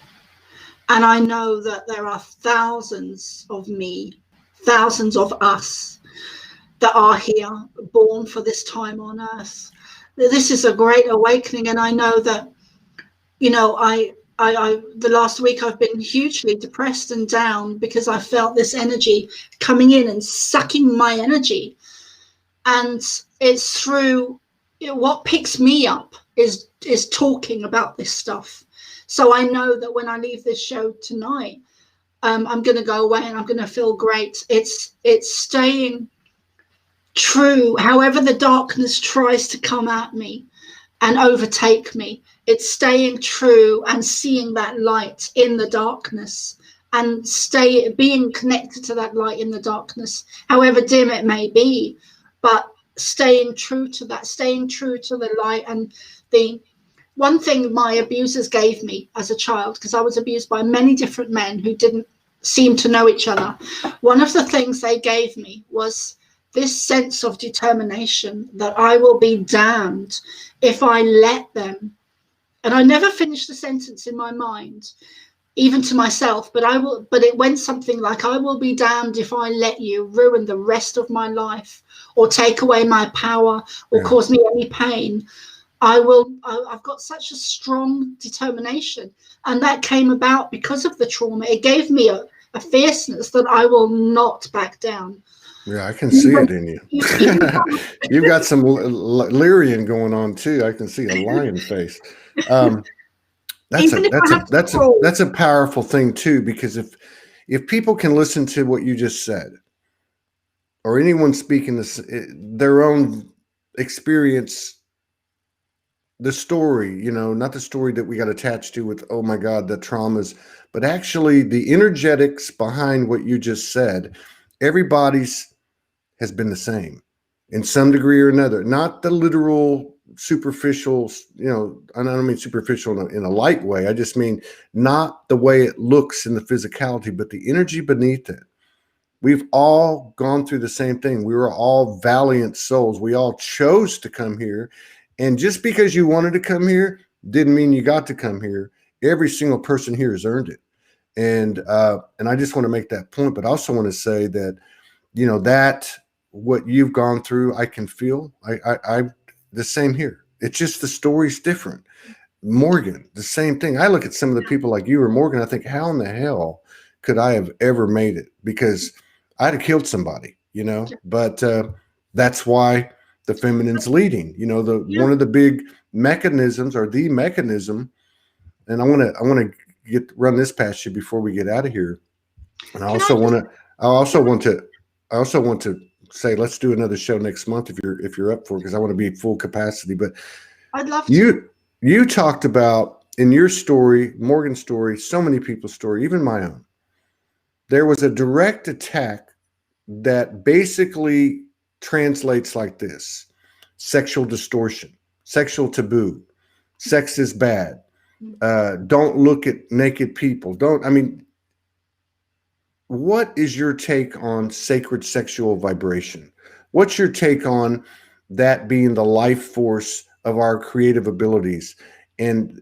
And I know that there are thousands of me, thousands of us that are here, born for this time on earth. This is a great awakening. And I know that, the last week I've been hugely depressed and down because I felt this energy coming in and sucking my energy. And it's through what picks me up is talking about this stuff. So I know that when I leave this show tonight, I'm going to go away and I'm going to feel great. It's staying true, however the darkness tries to come at me and overtake me. It's staying true and seeing that light in the darkness and being connected to that light in the darkness, however dim it may be, but staying true to that, staying true to the light. And the one thing my abusers gave me as a child, because I was abused by many different men who didn't seem to know each other, one of the things they gave me was this sense of determination that I will be damned if I let them. And I never finished the sentence in my mind, even to myself, but it went something like, I will be damned if I let you ruin the rest of my life or take away my power or cause me any pain. I've got such a strong determination. And that came about because of the trauma. It gave me a fierceness that I will not back down. Yeah, I can see it in you. You've got some Lyrian going on too. I can see a lion face. That's a powerful thing too, because if people can listen to what you just said, or anyone speaking their own experience, the story, not the story that we got attached to with, oh my God, the traumas, but actually the energetics behind what you just said, everybody's has been the same in some degree or another, not the literal superficial, I don't mean superficial in a light way. I just mean not the way it looks in the physicality, but the energy beneath it. We've all gone through the same thing. We were all valiant souls. We all chose to come here. And just because you wanted to come here didn't mean you got to come here. Every single person here has earned it. And I just want to make that point, but I also want to say that, that what you've gone through, I can feel. I the same here. It's just the story's different. Morgan, the same thing. I look at some of the people like you or Morgan, I think, how in the hell could I have ever made it? Because I'd have killed somebody, but that's why the feminine's leading, one of the big mechanisms, or the mechanism. And I want to run this past you before we get out of here. And I also want to say, let's do another show next month if you're up for it, because I want to be full capacity. But I'd love to. You talked about in your story, Morgan's story, so many people's story, even my own. There was a direct attack that basically translates like this: sexual distortion, sexual taboo, sex is bad, don't look at naked people. What is your take on sacred sexual vibration? What's your take on that being the life force of our creative abilities, and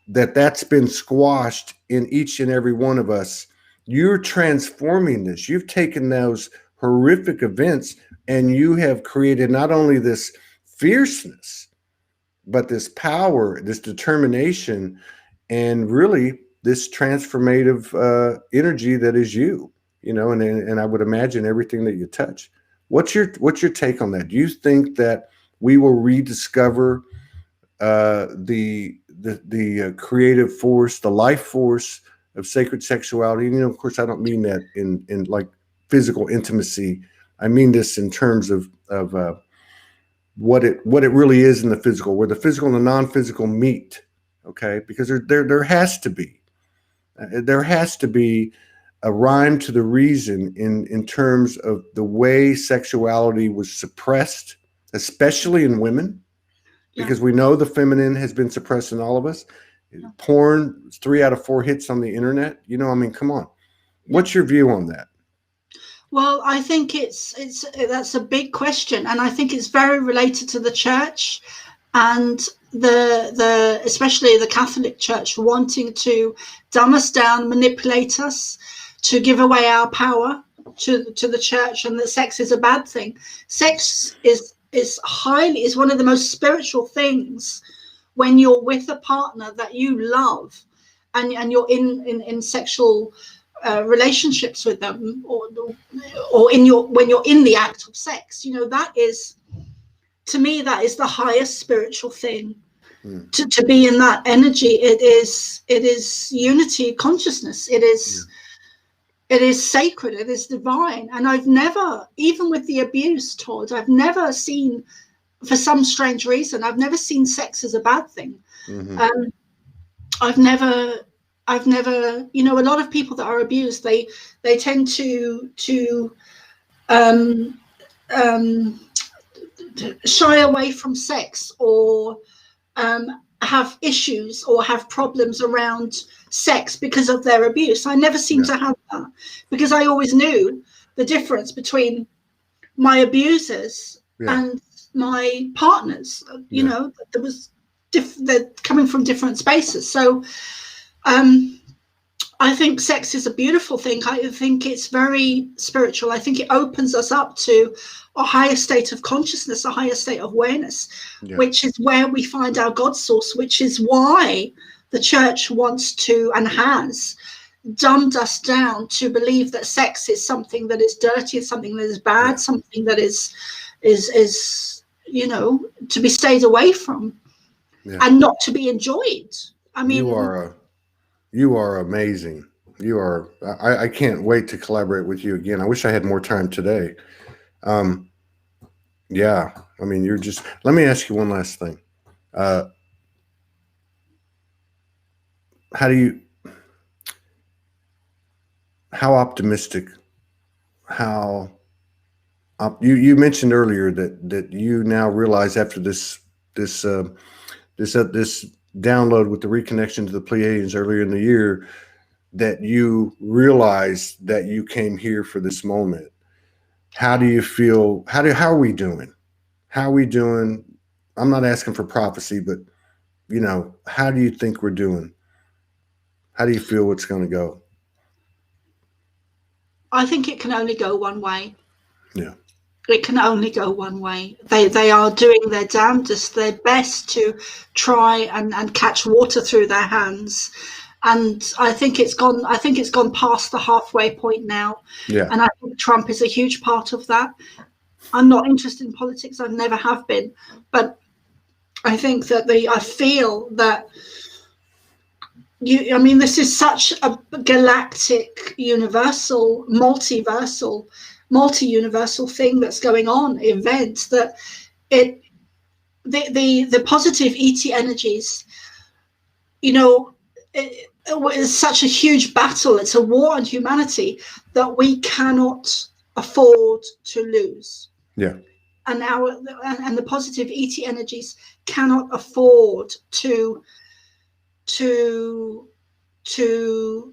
that's been squashed in each and every one of us? You're transforming this. You've taken those horrific events, and you have created not only this fierceness, but this power, this determination, and really this transformative energy that is you. And I would imagine everything that you touch. What's your take on that? Do you think that we will rediscover the creative force, the life force of sacred sexuality? And, of course, I don't mean that in like physical intimacy. I mean this in terms of what it really is in the physical, where the physical and the non-physical meet. Okay, because there has to be a rhyme to the reason in terms of the way sexuality was suppressed, especially in women, because we know the feminine has been suppressed in all of us. Porn, 3 out of 4 hits on the internet. I mean, come on. What's your view on that? Well, I think that's a big question, and I think it's very related to the church and the especially the Catholic Church wanting to dumb us down, manipulate us, to give away our power to the church, and that sex is a bad thing. Sex is one of the most spiritual things when you're with a partner that you love, and you're in sexual relationships with them, or when you're in the act of sex. That is, to me, that is the highest spiritual thing. To be in that energy. It is unity consciousness. It is sacred. It is divine. And I've never, even with the abuse, Todd, I've never seen, for some strange reason, I've never seen sex as a bad thing. I've never, a lot of people that are abused, they tend to shy away from sex, or have issues or have problems around sex because of their abuse. I never seem to have that, because I always knew the difference between my abusers and my partners. There was they're coming from different spaces. So I think sex is a beautiful thing. I think it's very spiritual. I think it opens us up to a higher state of consciousness, a higher state of awareness, which is where we find our God source, which is why the church wants to and has dumbed us down to believe that sex is something that is dirty, something that is bad, something that is to be stayed away from and not to be enjoyed. I mean, you are amazing. You are. I can't wait to collaborate with you again. I wish I had more time today. I mean, you're just. Let me ask you one last thing. How optimistic? You mentioned earlier that you now realize after this download with the reconnection to the Pleiadians earlier in the year, that you realize that you came here for this moment. How do you feel? How are we doing? How are we doing? I'm not asking for prophecy, but how do you think we're doing? How do you feel it's going to go? I think it can only go one way. Yeah. It can only go one way. They are doing their damnedest, their best to try and catch water through their hands. And I think it's gone past the halfway point now. Yeah. And I think Trump is a huge part of that. I'm not interested in politics. I never have been. But I think that I feel that this is such a galactic, universal, multi-universal thing that's going on, event, that the positive ET energies, it's such a huge battle. It's a war on humanity that we cannot afford to lose. Yeah. And the positive ET energies cannot afford to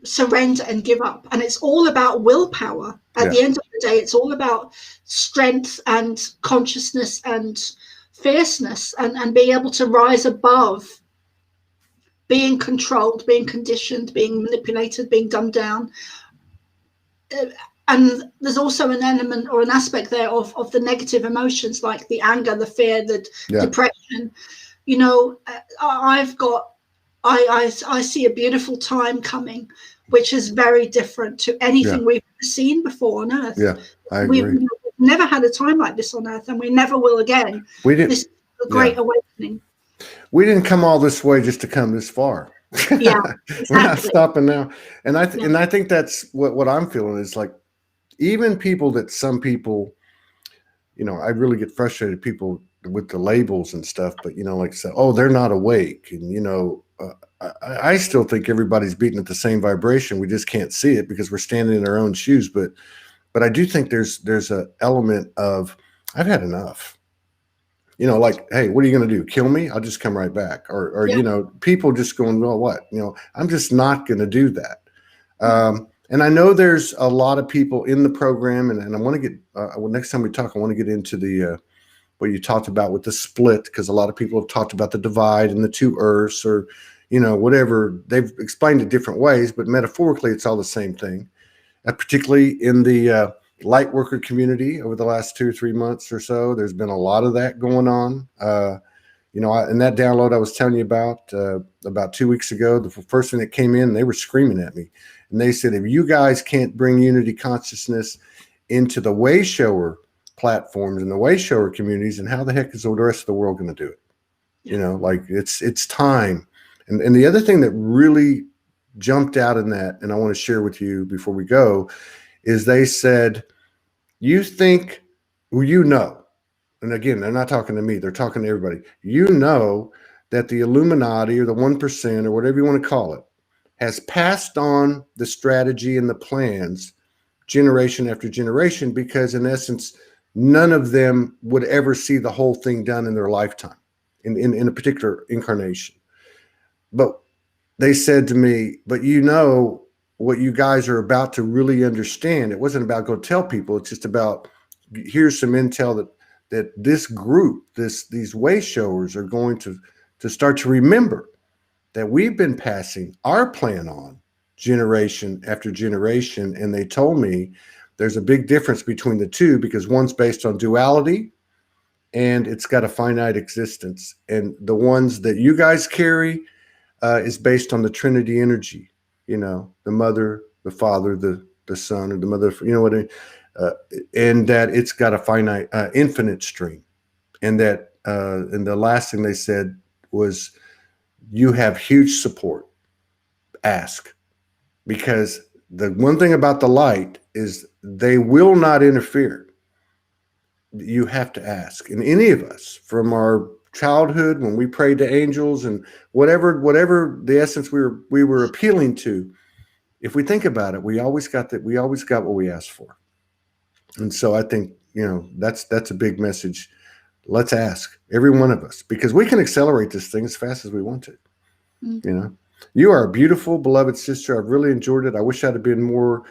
surrender and give up. And it's all about willpower. At the end of the day, it's all about strength and consciousness and fierceness, and being able to rise above being controlled, being conditioned, being manipulated, being dumbed down. And there's also an element or an aspect there of the negative emotions, like the anger, the fear, the depression. You know, I see a beautiful time coming, which is very different to anything we've seen before on Earth. Yeah, I agree. We've never had a time like this on Earth, and we never will again. This is a great awakening. We didn't come all this way just to come this far. Yeah, exactly. We're not stopping now. And I think that's what I'm feeling is like, even people that some people, you know, I really get frustrated people with the labels and stuff, but, you know, like say, oh, they're not awake. And, you know, I still think everybody's beating at the same vibration. We just can't see it because we're standing in our own shoes. But I do think there's an element of, I've had enough. You know, like, hey, what are you going to do? Kill me? I'll just come right back. Or you know, people just going, well, what? You know, I'm just not going to do that. And I know there's a lot of people in the program, and I want to get, well, next time we talk, I want to get into the, what you talked about with the split, because a lot of people have talked about the divide and the two earths, or, you know, whatever. They've explained it different ways, but metaphorically, it's all the same thing. Particularly in the light worker community over the last 2 or 3 months or so, there's been a lot of that going on. You know, in that download I was telling you about 2 weeks ago, the first thing that came in, they were screaming at me. And they said, if you guys can't bring unity consciousness into the way shower platforms and the way shower communities, and how the heck is the rest of the world going to do it? You know, like it's time. And the other thing that really jumped out in that, and I want to share with you before we go, is they said, you think, well, you know, and again, they're not talking to me, they're talking to everybody. You know that the Illuminati or the 1% or whatever you want to call it has passed on the strategy and the plans generation after generation, because in essence, none of them would ever see the whole thing done in their lifetime in a particular incarnation. But they said to me, but you know what you guys are about to really understand. It wasn't about go tell people. It's just about, here's some intel that this group, these way showers are going to start to remember that we've been passing our plan on generation after generation. And they told me there's a big difference between the two, because one's based on duality and it's got a finite existence. And the ones that you guys carry is based on the Trinity energy, you know, the Mother, the Father, the Son, or the Mother, you know what I mean? And that it's got a finite, infinite stream. And that, and the last thing they said was, you have huge support. Ask. Because the one thing about the light is they will not interfere. You have to ask. And any of us, from our childhood, when we prayed to angels and whatever the essence we were appealing to, if we think about it, we always got what we asked for. And so I think, you know, that's a big message. Let's ask, every one of us, because we can accelerate this thing as fast as we want to. You know, you are a beautiful, beloved sister. I've really enjoyed it. I wish I'd have been more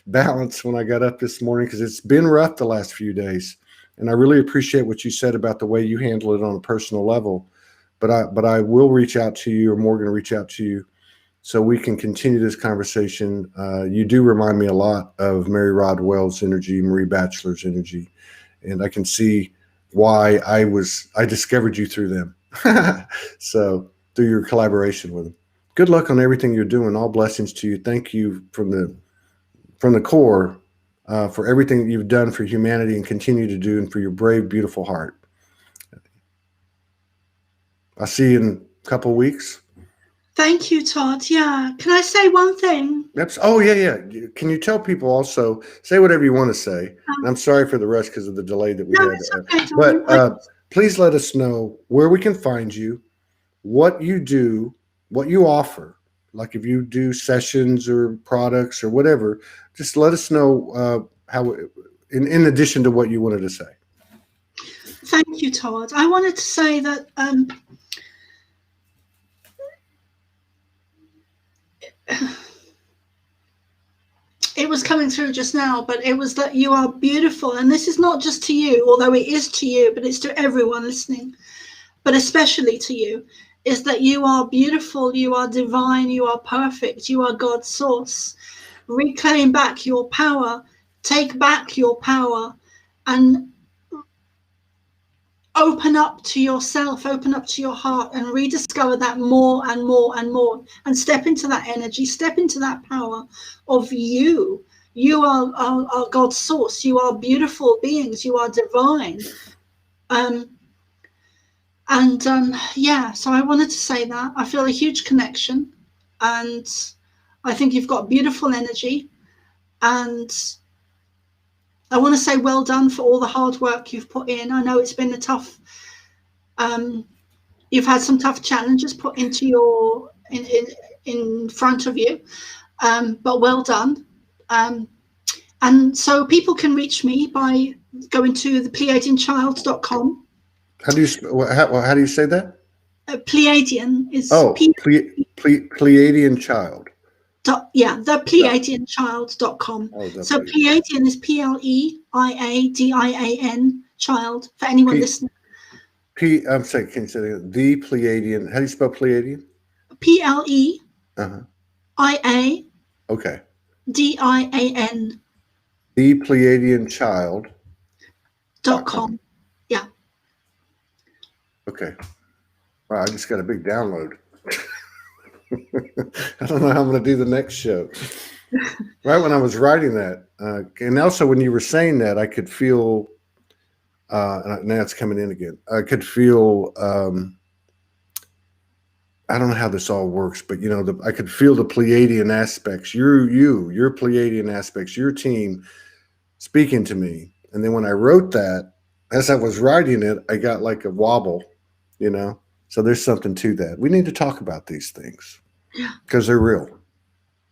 balanced when I got up this morning, because it's been rough the last few days. And I really appreciate what you said about the way you handle it on a personal level. But I will reach out to you, or Morgan will reach out to you, so we can continue this conversation. You do remind me a lot of Mary Rod Wells' energy, Marie Batchelor's energy. And I can see why I discovered you through them. So through your collaboration with them. Good luck on everything you're doing. All blessings to you. Thank you from the core for everything that you've done for humanity and continue to do, and for your brave, beautiful heart. I'll see you in a couple of weeks. Thank you, Todd. Yeah. Can I say one thing? Oh, yeah. Can you tell people also, say whatever you want to say. I'm sorry for the rush because of the delay that we had. It's okay, but please let us know where we can find you, what you do, what you offer. Like if you do sessions or products or whatever, just let us know how, in addition to what you wanted to say. Thank you, Todd. I wanted to say that it was coming through just now, but it was that you are beautiful. And this is not just to you, although it is to you, but it's to everyone listening, but especially to you, is that you are beautiful, you are divine, you are perfect, you are God's source. reclaim back your power, take back your power, and open up to yourself, open up to your heart, and rediscover that more and more and more, and step into that energy, step into that power of you. You are God's source. You are beautiful beings. You are divine. Yeah, so I wanted to say that. I feel a huge connection, and I think you've got beautiful energy, and I want to say well done for all the hard work you've put in. I know it's been a tough, you've had some tough challenges put into your, in front of you, but well done. And so people can reach me by going to thepleiadianchild.com. How do you say that? Pleiadian is Pleiadian child. thepleiadianchild.com. So Pleiadian is Pleiadian child, for anyone listening. I'm sorry, can you say that? The Pleiadian. How do you spell Pleiadian? Pleiadian. Okay. DIAN. The Pleiadian child.com. Yeah. Okay. Wow, I just got a big download. I don't know how I'm going to do the next show. Right when I was writing that, and also when you were saying that, I could feel, now it's coming in again. I could feel, I don't know how this all works, but I could feel the Pleiadian aspects, your Pleiadian aspects, your team speaking to me. And then when I wrote that, as I was writing it, I got like a wobble, So there's something to that. We need to talk about these things. Yeah. Because they're real.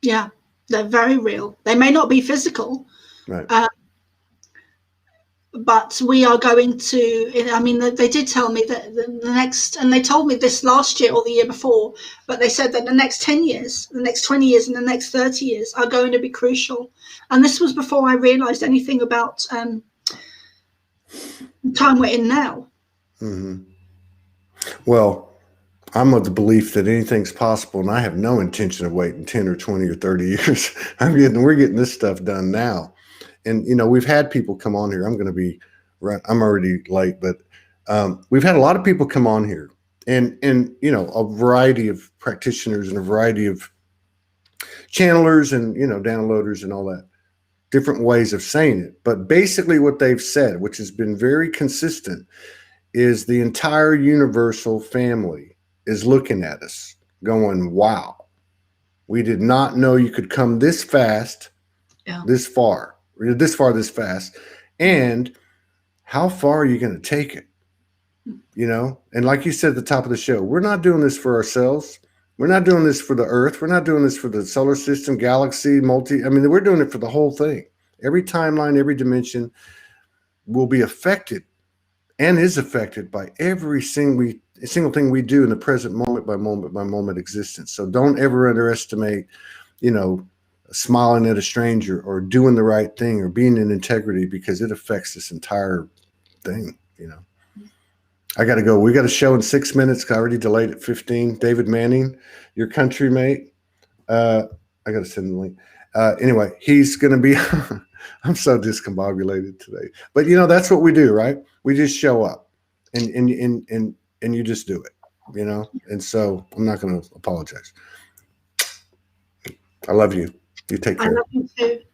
Yeah, they're very real. They may not be physical. Right. But we are going to, they did tell me that the next, and they told me this last year or the year before, but they said that the next 10 years, the next 20 years, and the next 30 years are going to be crucial. And this was before I realized anything about the time we're in now. Mm-hmm. Well, I'm of the belief that anything's possible, and I have no intention of waiting 10 or 20 or 30 years. We're getting this stuff done now. And, we've had people come on here. I'm already late, but we've had a lot of people come on here and a variety of practitioners and a variety of channelers and, downloaders and all that, different ways of saying it. But basically what they've said, which has been very consistent, is the entire universal family is looking at us going, wow, we did not know you could come this fast, this fast. And how far are you going to take it? And like you said at the top of the show, we're not doing this for ourselves. We're not doing this for the earth. We're not doing this for the solar system, galaxy, we're doing it for the whole thing. Every timeline, every dimension will be affected and is affected by every single thing we do in the present moment by moment existence. So don't ever underestimate, smiling at a stranger or doing the right thing or being in integrity, because it affects this entire thing. I got to go. We got a show in 6 minutes. I already delayed at 15. David Manning, your country mate. I got to send the link. Anyway, he's going to be, I'm so discombobulated today, but that's what we do, right? We just show up and you just do it, and so I'm not going to apologize. I love you. You take care. I love you too.